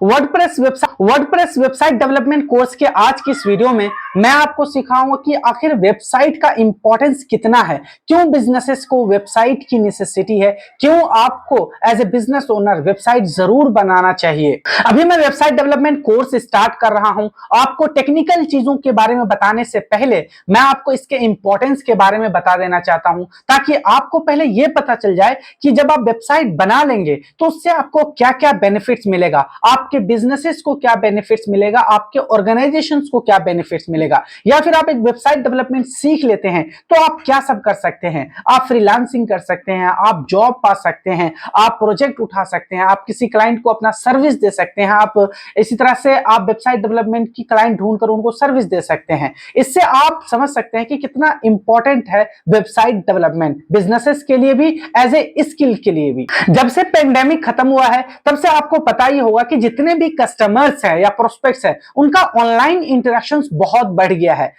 WordPress website development course के आज की इस वीडियो में मैं आपको सिखाऊंगा कि आखिर वेबसाइट का इंपॉर्टेंस कितना है, क्यों बिजनेसेस को वेबसाइट की नेसेसिटी है, क्यों आपको as a business owner website जरूर बनाना चाहिए। अभी मैं वेबसाइट डेवलपमेंट कोर्स स्टार्ट कर रहा हूं। आपको टेक्निकल चीजों के बारे में बताने से पहले मैं आपको इसके इंपॉर्टेंस के बारे में बता देना चाहता हूं, ताकि आपको पहले यह पता चल जाए कि जब आप वेबसाइट बना लेंगे तो उससे आपको क्या क्या बेनिफिट्स मिलेगा, आपके बिजनेसेस को क्या बेनिफिट्स मिलेगा, आपके ऑर्गेनाइजेशंस को क्या बेनिफिट्स मिलेगा। या फिर आप एक वेबसाइट डेवलपमेंट सीख लेते हैं तो आप क्या सब कर सकते हैं। आप फ्रीलांसिंग कर सकते हैं, आप जॉब पा सकते हैं, आप प्रोजेक्ट उठा सकते हैं, आप किसी क्लाइंट को अपना सर्विस दे सकते हैं, आप इसी तरह से आप वेबसाइट डेवलपमेंट की क्लाइंट ढूंढकर उनको सर्विस दे सकते हैं। इससे आप समझ सकते हैं कि कितना इंपॉर्टेंट है वेबसाइट डेवलपमेंट बिजनेसेस के लिए भी, एज ए स्किल के लिए भी। जब से पेंडेमिक खत्म हुआ है तब से आपको पता ही होगा कि जितने भी कस्टमर्स हैं या प्रोस्पेक्ट्स हैं, उनका ऑनलाइन इंटरेक्शंस बहुत बढ़ गया है।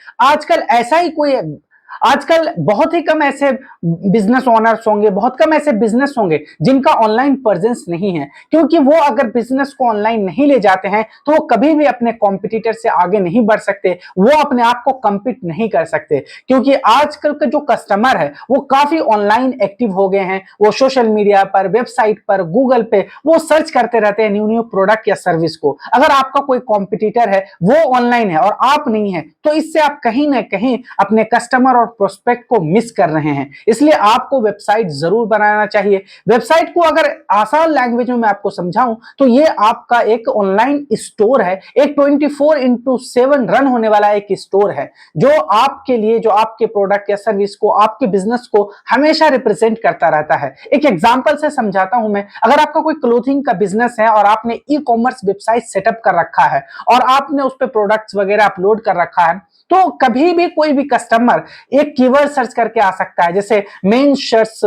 आजकल बहुत ही कम ऐसे बिजनेस ओनर्स होंगे, बहुत कम ऐसे बिजनेस होंगे जिनका ऑनलाइन प्रेजेंस नहीं है, क्योंकि वो अगर बिजनेस को ऑनलाइन नहीं ले जाते हैं तो वो कभी भी अपने कॉम्पिटिटर से आगे नहीं बढ़ सकते, वो अपने आप को कम्पीट नहीं कर सकते। क्योंकि आजकल के जो कस्टमर है वो काफी ऑनलाइन एक्टिव हो गए हैं। वो सोशल मीडिया पर, वेबसाइट पर, गूगल पे वो सर्च करते रहते हैं न्यू न्यू प्रोडक्ट या सर्विस को। अगर आपका कोई कॉम्पिटिटर है वो ऑनलाइन है और आप नहीं है, तो इससे आप कहीं ना कहीं अपने कस्टमर और प्रोस्पेक्ट को मिस कर रहे हैं। इसलिए आपको वेबसाइट जरूर बनाना चाहिए। वेबसाइट को अगर आसान लैंग्वेज में मैं आपको समझाऊं तो ये आपका एक ऑनलाइन स्टोर है, एक 24x7 रन होने वाला एक स्टोर है, जो आपके लिए, जो आपके प्रोडक्ट या सर्विस को, आपके बिजनेस को हमेशा रिप्रेजेंट करता रहता है। एक एग्जांपल से समझाता हूं मैं। अगर आपका कोई क्लोथिंग का बिजनेस है और आपने ई कॉमर्स वेबसाइट सेटअप कर रखा है और आपने उस पर प्रोडक्ट्स वगैरह अपलोड कर रखा है, तो कभी भी कोई भी कस्टमर एक कीवर्ड सर्च करके आ सकता है, जैसे मेंस शर्ट्स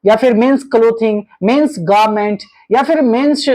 या फिर मेंस क्लोथिंग, मेंस गारमेंट या फिर मेंस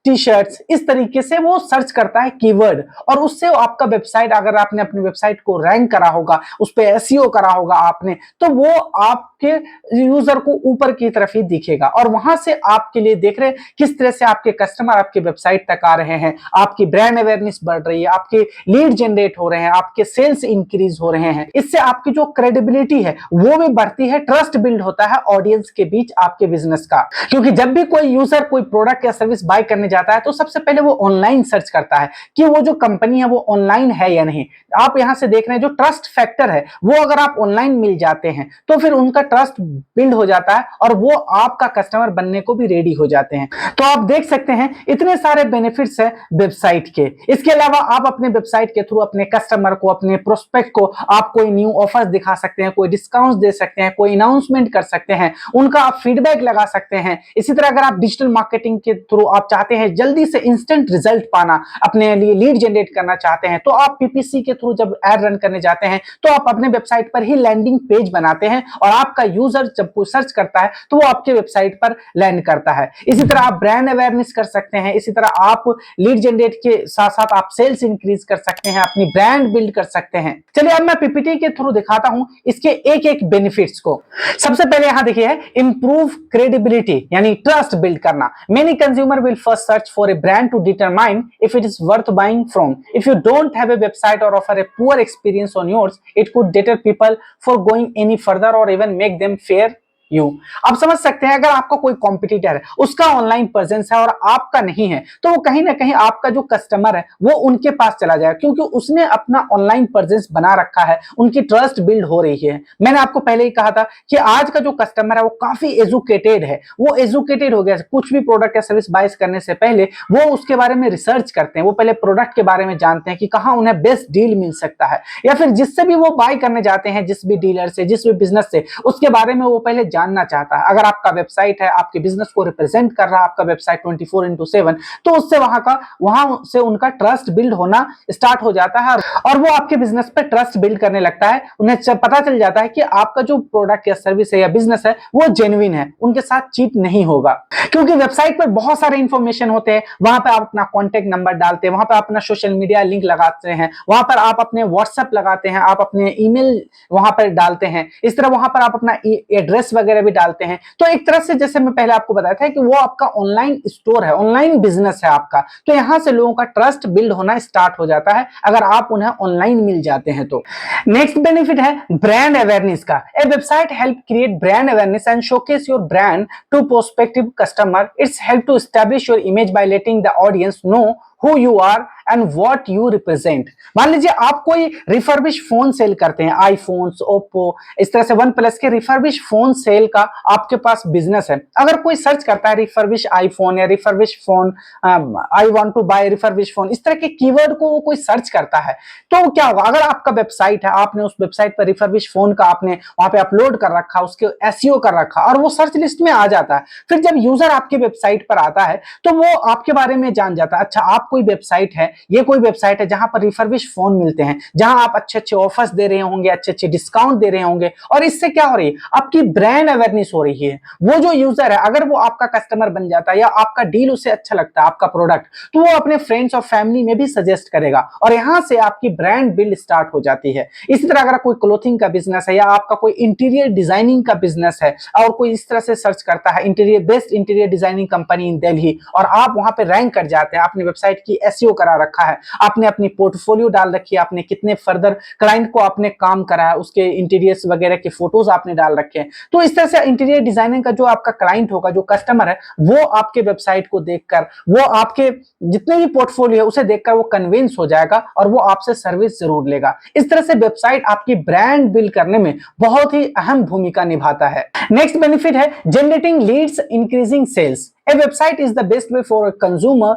टी शर्ट्स। इस तरीके से वो सर्च करता है कीवर्ड, और उससे आपका वेबसाइट, अगर आपने अपनी वेबसाइट को रैंक करा होगा, उस पर एसईओ करा होगा आपने, तो वो आपके यूजर को ऊपर की तरफ ही दिखेगा और वहां से आपके लिए देख रहे हैं किस तरह से आपके कस्टमर आपके वेबसाइट तक आ रहे हैं, आपकी ब्रांड अवेयरनेस बढ़ रही है, आपके लीड जनरेट हो रहे हैं, आपके सेल्स इंक्रीज हो रहे हैं। इससे आपकी जो क्रेडिबिलिटी है वो भी बढ़ती है, ट्रस्ट बिल्ड होता है ऑडियंस के बीच आपके बिजनेस का। क्योंकि जब भी कोई यूजर कोई प्रोडक्ट या सर्विस बाय करने जाता है तो सबसे पहले वो ऑनलाइन सर्च करता है कि वो जो कंपनी है वो ऑनलाइन है या नहीं। आप यहां से देख रहे हैं जो ट्रस्ट फैक्टर है वो अगर आप ऑनलाइन मिल जाते हैं तो फिर उनका ट्रस्ट बिल्ड हो जाता है और वो आपका कस्टमर बनने को भी रेडी हो जाते हैं। तो आप देख सकते हैं इतने सारे बेनिफिट्स है वेबसाइट के। इसके अलावा आप अपने वेबसाइट के थ्रू अपने कस्टमर को, अपने प्रोस्पेक्ट को आप कोई न्यू ऑफर्स दिखा सकते हैं, कोई डिस्काउंट दे सकते हैं, कोई अनाउंसमेंट कर सकते हैं, उनका आप फीडबैक लगा सकते हैं। इसी तरह अगर आप डिजिटल मार्केटिंग के थ्रू आप चाहते हैं जल्दी से इंस्टेंट रिजल्ट पाना, अपने लिए लीड जनरेट करना चाहते हैं, तो आप पीपीसी के थ्रू जब एड रन करने जाते हैं तो आप अपने वेबसाइट पर ही लैंडिंग पेज बनाते हैं और आपका यूजर जब कोई सर्च करता है तो वो आपके वेबसाइट पर लैंड करता है। इसी तरह आप ब्रांड अवेयरनेस कर सकते हैं, इसी तरह आप लीड जनरेट के साथ साथ आप सेल्स इंक्रीज कर सकते हैं, अपनी ब्रांड बिल्ड कर सकते हैं। चलिए अब मैं पीपीटी के थ्रू दिखाता हूं इसके एक एक बेनिफिट्स को। सबसे पहले यहां देखिए, इंप्रूव क्रेडिबिलिटी यानी ट्रस्ट बिल्ड करना। Many consumer will first search for a brand to determine if it is worth buying from. If you don't have a website or offer a poor experience on yours, it could deter people for going any further or even make them fear you. आप समझ सकते हैं अगर आपका कोई competitor है, उसका online presence है और आपका नहीं है, तो वो कहीं ना कहीं आपका जो कस्टमर है वो उनके पास चला जाएगा, क्योंकि उसने अपना ऑनलाइन प्रेजेंस बना रखा है, उनकी ट्रस्ट बिल्ड हो रही है। मैंने आपको पहले ही कहा था कि आज का जो कस्टमर है वो काफी एजुकेटेड है, वो एजुकेटेड हो गया। कुछ भी प्रोडक्ट या सर्विस बाय करने से पहले वो उसके बारे में रिसर्च करते हैं, वो पहले प्रोडक्ट के बारे में जानते हैं कि कहाँ उन्हें बेस्ट डील मिल सकता है, या फिर जिससे भी वो बाय करने जाते हैं, जिस भी डीलर से, जिस भी बिजनेस से, उसके बारे में वो पहले जानना चाहता है। अगर आपका वेबसाइट है, आपके बिजनेस को रिप्रेजेंट कर रहा है आपका वेबसाइट 24x7, तो उससे वहां से उनका ट्रस्ट बिल्ड होना स्टार्ट हो जाता है और वो आपके बिजनेस पे ट्रस्ट बिल्ड करने लगता है। उन्हें पता चल जाता है कि आपका जो प्रोडक्ट या सर्विस है या बिजनेस है वो जेन्युइन है, उनके साथ चीट नहीं होगा। क्योंकि वेबसाइट पर बहुत सारे इंफॉर्मेशन होते हैं, वहां पे आप अपना कॉन्टेक्ट नंबर डालते हैं, वहां पे आप अपना सोशल मीडिया लिंक लगाते हैं, वहां पर आप अपने व्हाट्सएप लगाते हैं, आप अपने ईमेल वहां पर डालते हैं, इस तरह वहां पर आप अपना एड्रेस वगैरह वगैरह भी डालते हैं, तो एक तरह से जैसे मैं पहले आपको बताया था कि वो आपका ऑनलाइन स्टोर है, ऑनलाइन बिजनेस है आपका, तो यहां से लोगों का ट्रस्ट बिल्ड होना स्टार्ट हो जाता है अगर आप उन्हें ऑनलाइन मिल जाते हैं तो। नेक्स्ट बेनिफिट है ब्रांड अवेयरनेस का। A website help create brand awareness and showcase your brand to prospective customer. It's help to establish your image by letting the audience know who you are and what you represent। मान लीजिए आप कोई refurbish phone cell करते हैं, iPhones, Oppo, इस तरह से one plus के रिफर्बिश फोन सेल का आपके पास बिजनेस है। अगर कोई सर्च करता है रिफर्बिश आईफोन या refurbish phone, I want to buy refurbish phone, इस तरह के कीवर्ड को वो कोई सर्च करता है, तो क्या होगा, अगर आपका वेबसाइट है, आपने उस वेबसाइट पर रिफर्बिश फोन का आपने वहां पे अपलोड कर रखा, उसके एसईओ कर रखा और वो सर्च लिस्ट में आ जाता है, फिर जब यूजर आपके वेबसाइट पर आता है तो वो आपके बारे में जान जाता है, अच्छा आप कोई वेबसाइट है, ये कोई वेबसाइट है जहां पर रिफर्बिश फोन मिलते हैं, जहां आप अच्छे अच्छे ऑफर्स दे रहे होंगे, अच्छे अच्छे डिस्काउंट दे रहे होंगे, और इससे क्या हो रही है, आपकी ब्रांड अवेयरनेस हो रही है। वो जो यूजर है अगर वो आपका कस्टमर बन जाता है या आपका डील उसे अच्छा लगता है, आपका प्रोडक्ट, तो वो अपने फ्रेंड्स और फैमिली में भी सजेस्ट करेगा और यहां से आपकी ब्रांड बिल्ड स्टार्ट हो जाती है। इसी तरह अगर कोई क्लोथिंग का बिजनेस है या आपका कोई इंटीरियर डिजाइनिंग का बिजनेस है और कोई इस तरह से सर्च करता है interior, best interior designing company इन दिल्ली, और आप वहां पे रैंक कर जाते हैं, आपने वेबसाइट की एसईओ करा रखा है, आपने अपनी पोर्टफोलियो डाल रखी है, आपने कितने फर्दर क्लाइंट को आपने काम करा है, उसके इंटीरियर्स वगैरह के फोटोज आपने डाल रखे हैं, तो इस तरह से इंटीरियर डिजाइनिंग का जो आपका क्लाइंट होगा, जो कस्टमर है, वो आपके वेबसाइट को देखकर, वो आपके जितने भी पोर्टफोलियो है उसे देखकर वो कन्विंस हो जाएगा और वो आपसे सर्विस जरूर लेगा। इस तरह से वेबसाइट आपकी ब्रांड बिल्ड करने में बहुत ही अहम भूमिका निभाता है। नेक्स्ट बेनिफिट है generating leads, increasing sales. A website is the best way for a consumer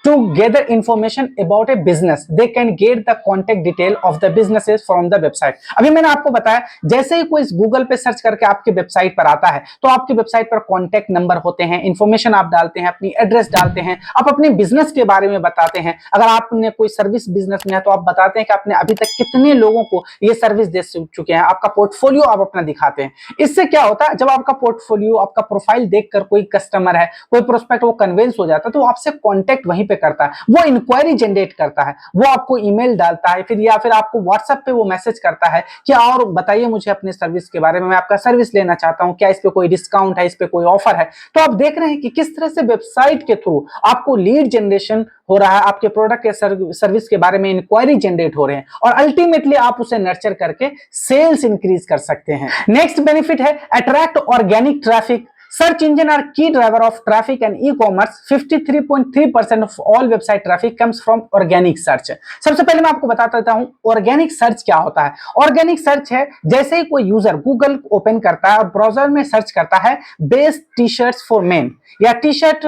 to gather information about a business. They can get the contact detail of the businesses from the website। अभी मैंने आपको बताया जैसे ही कोई Google पे search करके आपके website पर आता है तो आपके वेबसाइट पर कॉन्टैक्ट नंबर होते हैं, इंफॉर्मेशन आप डालते हैं, अपनी एड्रेस डालते हैं, आप अपने बिजनेस के बारे में बताते हैं। अगर आपने कोई सर्विस बिजनेस में है तो आप बताते हैं कि आपने अभी तक कितने लोगों को ये सर्विस दे चुके हैं, आपका पोर्टफोलियो आप अपना दिखाते हैं। इससे क्या होता है, जब आपका पोर्टफोलियो, आपका प्रोफाइल देखकर कोई कस्टमर है, कोई प्रोस्पेक्ट वो कन्विंस हो जाता है तो वो आपसे कॉन्टैक्ट वहीं करता है, वो इंक्वायरी जनरेट करता है, वो आपको ईमेल डालता है, फिर या फिर आपको व्हाट्सएप पे वो मैसेज करता है कि और बताइए मुझे अपने सर्विस के बारे में, मैं आपका सर्विस लेना चाहता हूं, क्या इस पे कोई डिस्काउंट है, इस पे कोई ऑफर है। तो आप देख रहे हैं कि किस तरह से वेबसाइट के थ्रू आपको लीड जनरेशन हो रहा है, आपके प्रोडक्ट या सर्विस के बारे में इंक्वायरी जनरेट हो रहे हैं और अल्टीमेटली आप उसे नर्चर करके सेल्स इंक्रीज कर सकते हैं। नेक्स्ट बेनिफिट है attract organic traffic. Search engine are key driver of traffic and e-commerce. 53.3% of all website traffic comes from organic search। सबसे पहले मैं आपको बताता देता हूं ऑर्गेनिक सर्च क्या होता है। ऑर्गेनिक सर्च है जैसे ही कोई यूजर गूगल ओपन करता है और ब्राउजर में सर्च करता है best t shirts for men या t shirt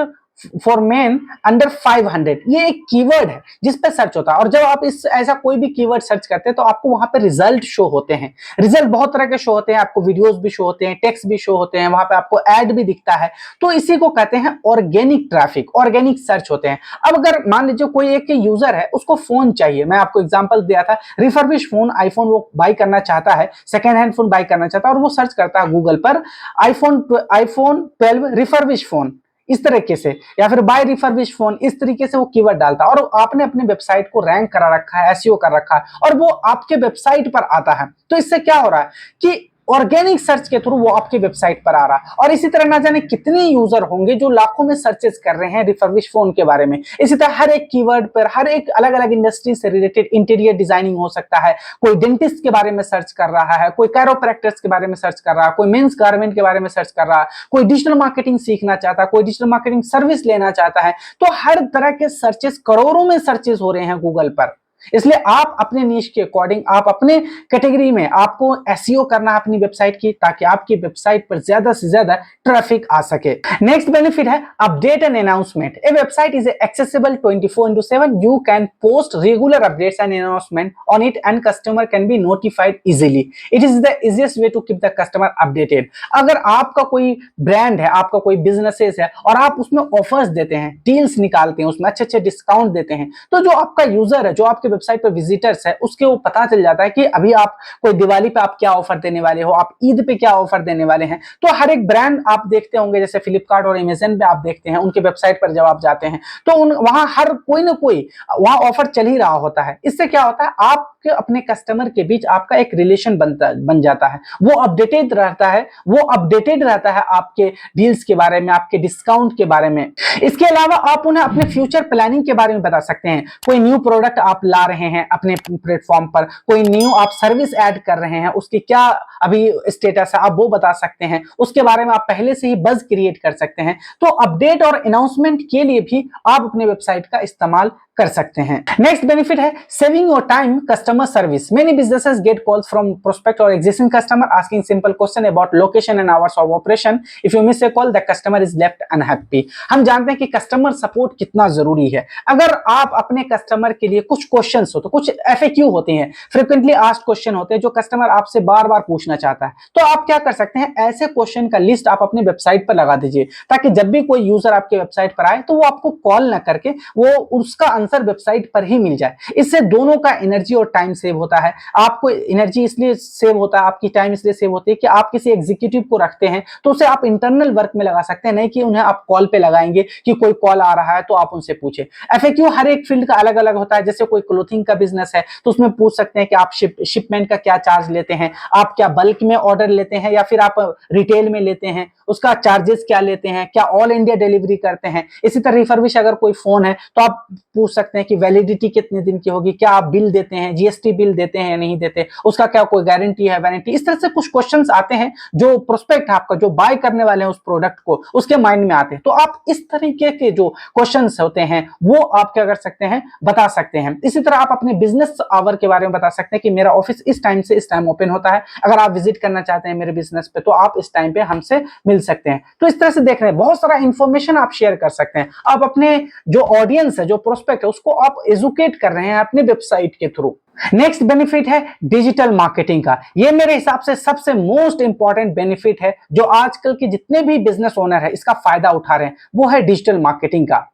for men under 500, ये एक कीवर्ड है जिस पे सर्च होता है, और जब आप इस ऐसा कोई भी कीवर्ड सर्च करते हैं तो आपको वहां पे रिजल्ट शो होते हैं। रिजल्ट बहुत तरह के शो होते हैं, आपको वीडियोस भी शो होते हैं, टेक्स्ट भी शो होते हैं, वहां पे आपको एड भी दिखता है, तो इसी को कहते हैं ऑर्गेनिक ट्रैफिक, ऑर्गेनिक सर्च होते हैं। अब अगर मान लीजिए कोई एक यूजर है, उसको फोन चाहिए, मैं आपको एग्जांपल दिया था रिफर्बिश फोन, आईफोन वो बाय करना चाहता है, सेकेंड हैंड फोन बाय करना चाहता है और वो सर्च करता है गूगल पर आईफोन 12 रिफर्बिश फोन इस तरीके से, या फिर बाय रिफर्बिश फोन, इस तरीके से वो कीवर्ड डालता है और आपने अपने वेबसाइट को रैंक करा रखा है, एसईओ कर रखा है और वो आपके वेबसाइट पर आता है, तो इससे क्या हो रहा है कि ऑर्गेनिक सर्च के थ्रू वो आपके वेबसाइट पर आ रहा है। और इसी तरह ना जाने कितने यूजर होंगे जो लाखों में सर्चेस कर रहे हैं रिफर्बिश फोन के बारे में। इसी तरह हर एक कीवर्ड पर हर एक अलग अलग इंडस्ट्री से रिलेटेड इंटीरियर डिजाइनिंग हो सकता है, कोई डेंटिस्ट के बारे में सर्च कर रहा है, कोई कैरोप्रैक्टर्स के बारे में सर्च कर रहा है, कोई मेंस गारमेंट के बारे में सर्च कर रहा है, कोई डिजिटल मार्केटिंग सीखना चाहता है, कोई डिजिटल मार्केटिंग सर्विस लेना चाहता है, तो हर तरह के सर्चेस, करोड़ों में सर्चेस हो रहे हैं गूगल पर। इसलिए आप अपने नीश के अकॉर्डिंग, आप अपने कैटेगरी में आपको एसईओ करना है अपनी वेबसाइट की, ताकि आपकी वेबसाइट पर ज्यादा से ज्यादा ट्रैफिक आ सके। नेक्स्ट बेनिफिट है update and announcement. A website is accessible 24/7। You can post regular updates and announcement on it and customer can be notified easily. It is the easiest way to keep the customer updated. अगर आपका कोई brand है, आपका कोई businesses है और आप उसमें ऑफर्स देते हैं, डील्स निकालते हैं, उसमें अच्छे अच्छे डिस्काउंट देते हैं, तो जो आपका यूजर है, जो आपके आपके वेबसाइट पर विजिटर्स है उसके वो पता चल जाता है कि अभी आप कोई दिवाली पे आप क्या ऑफर देने वाले हो, आप ईद पे क्या ऑफर देने वाले हैं। तो हर एक ब्रांड आप देखते होंगे, जैसे फ्लिपकार्ट और अमेजन पे आप देखते हैं, उनके वेबसाइट पर जब आप जाते हैं तो वहां हर कोई ना कोई वहां ऑफर चल ही रहा होता है। इससे क्या होता है, आपके अपने कस्टमर के बीच आपका एक रिलेशन बन जाता है, वो अपडेटेड रहता है आपके डील्स के बारे में, आपके डिस्काउंट के बारे में। इसके अलावा आप उन्हें अपने फ्यूचर प्लानिंग के बारे में बता सकते हैं। कोई न्यू प्रोडक्ट आप ला रहे हैं अपने प्लेटफॉर्म पर, कोई न्यू आप सर्विस ऐड कर रहे हैं, उसकी क्या अभी स्टेटस है आप वो बता सकते हैं, उसके बारे में आप पहले से ही बज क्रिएट कर सकते हैं। तो अपडेट और अनाउंसमेंट के लिए भी आप अपने वेबसाइट का इस्तेमाल कर सकते हैं। नेक्स्ट बेनिफिट है saving your time customer service. Many businesses get calls from prospect और existing customer asking simple question about location and hours of operation. If you miss a call the customer is left unhappy. हम जानते हैं कि customer support कितना जरूरी है। अगर आप अपने कस्टमर के लिए कुछ क्वेश्चंस हो तो कुछ एफएक्यू होते हैं, फ्रीक्वेंटली आस्क्ड क्वेश्चन होते हैं जो कस्टमर आपसे बार बार पूछना चाहता है, तो आप क्या कर सकते हैं, ऐसे क्वेश्चन का लिस्ट आप अपने वेबसाइट पर लगा दीजिए ताकि जब भी कोई यूजर आपके वेबसाइट पर आए तो वो आपको कॉल ना करके वो उसका आंसर वेबसाइट पर ही मिल जाए। इससे दोनों का एनर्जी और टाइम सेव होता है। आपको एनर्जी इसलिए सेव होता है, आपकी टाइम इसलिए सेव होती है कि आप किसी एग्जीक्यूटिव को रखते हैं तो उसे आप इंटरनल वर्क में लगा सकते हैं, नहीं कि उन्हें आप कॉल पे लगाएंगे कि कोई कॉल आ रहा है तो आप उनसे पूछे। एफएक्यू हर एक फील्ड का अलग अलग होता है। जैसे कोई क्लोथिंग का बिजनेस है तो उसमें पूछ सकते हैं कि आप शिपमेंट का क्या चार्ज लेते हैं, आप क्या बल्क में ऑर्डर लेते हैं या फिर आप रिटेल में लेते हैं, उसका चार्जेस क्या लेते हैं, क्या ऑल इंडिया डिलीवरी करते हैं। इसी तरह रिफर्बिश अगर कोई फोन है तो आप पूछ सकते हैं कि वैलिडिटी कितने दिन की होगी, क्या आप बिल देते हैं, जीएसटी बिल देते हैं या नहीं देते, उसका क्या कोई गारंटी है, वारंटी। इस तरह से कुछ क्वेश्चंस आते हैं जो प्रोस्पेक्ट है आपका, जो बाय करने वाले हैं उस प्रोडक्ट को, उसके माइंड में आते हैं। तो आप इस तरीके के जो क्वेश्चंस होते हैं वो आप क्या कर सकते हैं, बता सकते हैं। इसी तरह आप अपने बिजनेस आवर के बारे में बता सकते हैं कि मेरा ऑफिस इस टाइम से इस टाइम ओपन होता है, अगर आप विजिट करना चाहते हैं मेरे बिजनेस पे तो आप इस टाइम पे हमसे मिल सकते हैं। तो इस तरह से देख रहे हैं बहुत सारा इंफॉर्मेशन आप शेयर कर सकते हैं। आप अपने जो ऑडियंस है, जो प्रोस्पेक्ट है, उसको आप एजुकेट कर रहे हैं अपने वेबसाइट के थ्रू। नेक्स्ट बेनिफिट है डिजिटल मार्केटिंग का। ये मेरे हिसाब से सबसे मोस्ट इंपॉर्टेंट बेनिफिट है जो आजकल के जितने भी बिजनेस ओनर है इसका फायदा उठा रहे हैं, वो है डिजिटल मार्केटिंग का।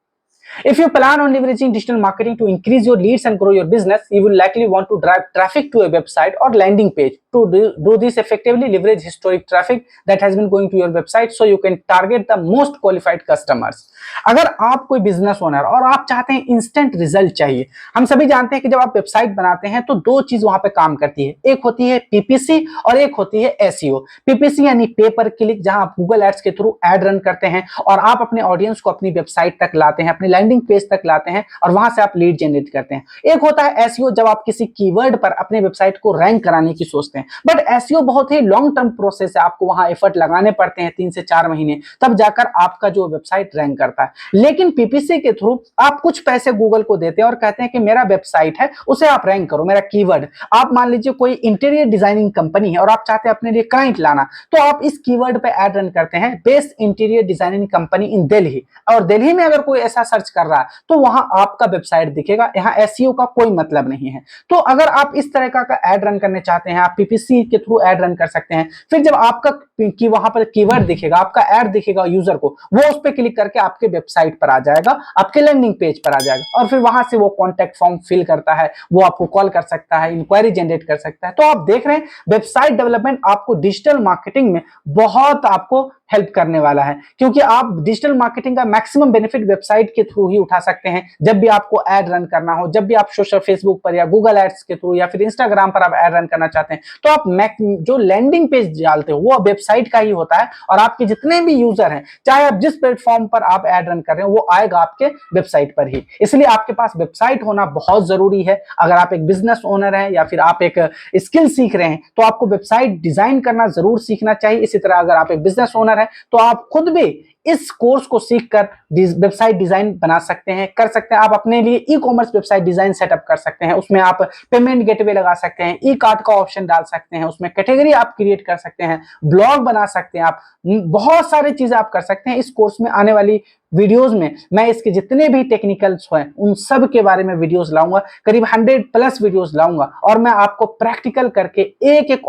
If you plan on leveraging digital marketing to increase your leads and grow your business, you will likely want to drive traffic to a website or landing page. To do this effectively, leverage historic traffic that has been going to your website so you can target the most qualified customers. अगर आप कोई business owner और आप चाहते हैं instant result चाहिए, हम सभी जानते हैं कि जब आप वेबसाइट बनाते हैं तो दो चीज वहां पे काम करती है, एक होती है पीपीसी और एक होती है एसईओ। पीपीसी यानी पे पर क्लिक, जहां आप गूगल एड्स के थ्रू एड रन करते हैं और आप अपने ऑडियंस को अपनी वेबसाइट तक लाते हैं, अपनी लैंडिंग पेज तक लाते हैं और वहां से आप लीड जनरेट करते हैं। एक होता है एसईओ, जब आप किसी कीवर्ड पर अपने वेबसाइट को रैंक कराने की सोचते हैं, बट एसईओ बहुत ही लॉन्ग टर्म प्रोसेस है, आपको वहां एफर्ट लगाने पड़ते हैं 3 से 4 महीने, तब जाकर आपका जो वेबसाइट रैंक करता है। लेकिन पीपीसी के थ्रू आप कुछ पैसे गूगल को देते हैं और कहते हैं कि मेरा वेबसाइट है उसे आप रैंक करो, मेरा कीवर्ड। आप मान लीजिए कोई इंटीरियर डिजाइनिंग कंपनी है और आप चाहते हैं अपने लिए क्लाइंट लाना, तो आप इस कीवर्ड पे एड रन करते हैं, बेस्ट इंटीरियर डिजाइनिंग कंपनी इन दिल्ली, और दिल्ली में अगर कोई ऐसा सर्च कर रहा है तो वहां आपका वेबसाइट दिखेगा। यहाँ एसईओ का कोई मतलब नहीं है। तो अगर आप इस तरह का एड रन करने चाहते हैं, आप पीपीसी के थ्रू एड रन कर सकते हैं। फिर जब आपका कि वहां पर कीवर्ड दिखेगा, आपका एड दिखेगा यूजर को, वो उस पर क्लिक करके आपके वेबसाइट पर आ जाएगा, आपके लैंडिंग पेज पर आ जाएगा और फिर वहां से वो कॉन्टैक्ट फॉर्म फिल करता है, वो आपको कॉल कर सकता है, इंक्वायरी जनरेट कर सकता है। तो आप देख रहे हैं वेबसाइट डेवलपमेंट आपको डिजिटल मार्केटिंग में बहुत आपको हेल्प करने वाला है, क्योंकि आप डिजिटल मार्केटिंग का मैक्सिमम बेनिफिट वेबसाइट के थ्रू ही उठा सकते हैं। जब भी आपको एड रन करना हो, जब भी आप सोशल फेसबुक पर या गूगल एड्स के थ्रू या फिर इंस्टाग्राम पर आप एड रन करना चाहते हैं, तो आप जो लैंडिंग पेज डालते हो वो वेबसाइट का ही होता है और आपके जितने भी यूजर हैं, चाहे आप जिस प्लेटफॉर्म पर आप एड रन कर रहे हो, वो आएगा आपके वेबसाइट पर ही। इसलिए आपके पास वेबसाइट होना बहुत जरूरी है। अगर आप एक बिजनेस ओनर हैं या फिर आप एक स्किल सीख रहे हैं तो आपको वेबसाइट डिजाइन करना जरूर सीखना चाहिए। इसी तरह अगर आप एक बिजनेस ओनर हैं तो आप खुद भी इस कोर्स को सीखकर वेबसाइट डिजाइन बना सकते हैं, कर सकते हैं। आप अपने लिए e commerce website design setup कर सकते हैं, उसमें आप पेमेंट गेटवे लगा सकते हैं, ई कार्ट का ऑप्शन डाल सकते हैं, उसमें कैटेगरी आप क्रिएट कर सकते हैं, ब्लॉग बना सकते हैं, आप बहुत सारी चीजें आप कर सकते हैं। इस कोर्स में आने वाली वीडियोस में मैं इसके जितने भी टेक्निकल्स हैं उन सब के बारे में वीडियोस लाऊंगा, करीब 100+ वीडियोस लाऊंगा और मैं आपको प्रैक्टिकल करके एक एक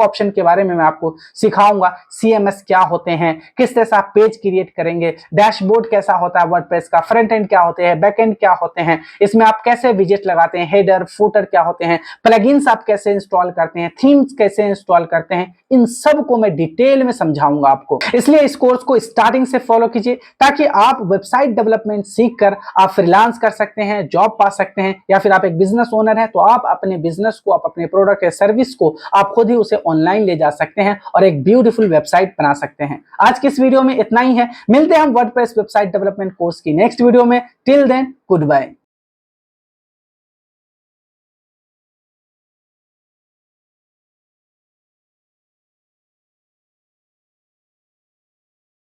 ऑप्शन के बारे में मैं आपको सिखाऊंगा। CMS क्या होते हैं, किस तरह से आप पेज क्रिएट करेंगे, डैशबोर्ड कैसा होता है वर्डप्रेस का, फ्रंट एंड क्या होते हैं, बैक एंड क्या होते हैं, इसमें आप कैसे विजेट लगाते हैं, हेडर फुटर क्या होते हैं, प्लगइन्स आप कैसे इंस्टॉल करते हैं, थीम्स कैसे इंस्टॉल करते हैं, इन सब को मैं डिटेल में समझाऊंगा आपको। इसलिए इस कोर्स को स्टार्टिंग से फॉलो कीजिए ताकि आप वेबसाइट डेवलपमेंट सीखकर आप फ्रीलांस कर सकते हैं, जॉब पा सकते हैं, या फिर आप एक बिजनेस ओनर हैं तो आप अपने बिजनेस को, आप अपने प्रोडक्ट या सर्विस को आप खुद ही उसे ऑनलाइन ले जा सकते हैं और एक ब्यूटीफुल वेबसाइट बना सकते हैं। आज की इस वीडियो में इतना ही है, मिलते हैं हम वर्डप्रेस वेबसाइट डेवलपमेंट कोर्स की नेक्स्ट वीडियो में। Till then good bye.